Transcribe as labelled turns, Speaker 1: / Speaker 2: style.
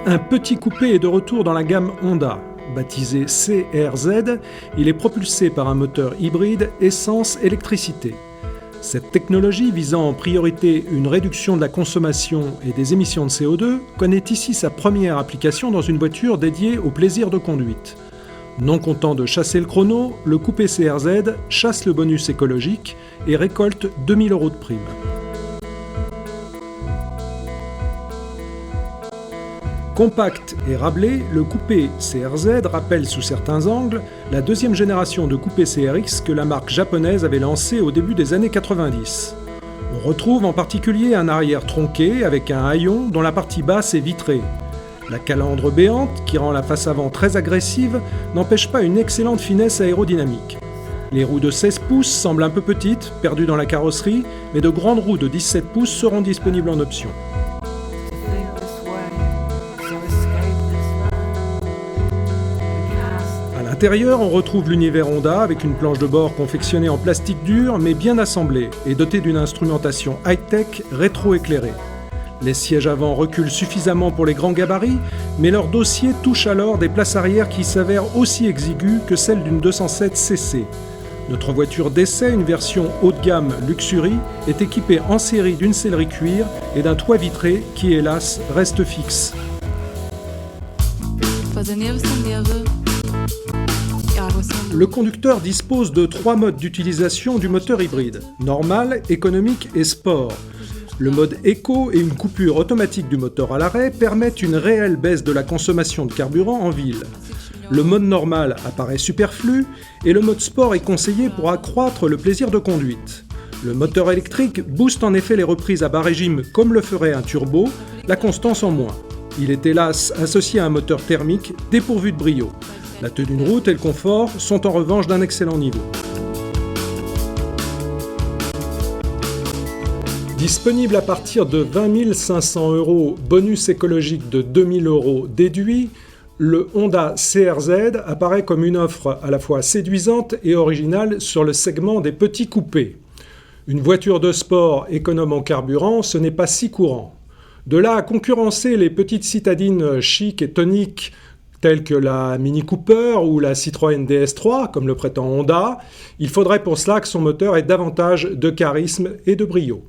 Speaker 1: Un petit coupé est de retour dans la gamme Honda. Baptisé CRZ, il est propulsé par un moteur hybride essence-électricité. Cette technologie, visant en priorité une réduction de la consommation et des émissions de CO2, connaît ici sa première application dans une voiture dédiée au plaisir de conduite. Non content de chasser le chrono, le coupé CRZ chasse le bonus écologique et récolte 2000 € de prime. Compact et rablé, le coupé CRZ rappelle sous certains angles la deuxième génération de coupé CRX que la marque japonaise avait lancée au début des années 90. On retrouve en particulier un arrière tronqué avec un haillon dont la partie basse est vitrée. La calandre béante, qui rend la face avant très agressive, n'empêche pas une excellente finesse aérodynamique. Les roues de 16 pouces semblent un peu petites, perdues dans la carrosserie, mais de grandes roues de 17 pouces seront disponibles en option. À l'intérieur, on retrouve l'univers Honda avec une planche de bord confectionnée en plastique dur mais bien assemblée et dotée d'une instrumentation high-tech rétro-éclairée. Les sièges avant reculent suffisamment pour les grands gabarits, mais leur dossier touche alors des places arrière qui s'avèrent aussi exiguës que celles d'une 207 cc. Notre voiture d'essai, une version haut de gamme Luxury, est équipée en série d'une sellerie cuir et d'un toit vitré qui, hélas, reste fixe. Le conducteur dispose de 3 modes d'utilisation du moteur hybride, normal, économique et sport. Le mode éco et une coupure automatique du moteur à l'arrêt permettent une réelle baisse de la consommation de carburant en ville. Le mode normal apparaît superflu et le mode sport est conseillé pour accroître le plaisir de conduite. Le moteur électrique booste en effet les reprises à bas régime comme le ferait un turbo, la constance en moins. Il est hélas associé à un moteur thermique dépourvu de brio. La tenue de route et le confort sont en revanche d'un excellent niveau. Disponible à partir de 20 500 €, bonus écologique de 2000 € déduit, le Honda CRZ apparaît comme une offre à la fois séduisante et originale sur le segment des petits coupés. Une voiture de sport économe en carburant, ce n'est pas si courant. De là à concurrencer les petites citadines chic et toniques telles que la Mini Cooper ou la Citroën DS3, comme le prétend Honda, il faudrait pour cela que son moteur ait davantage de charisme et de brio.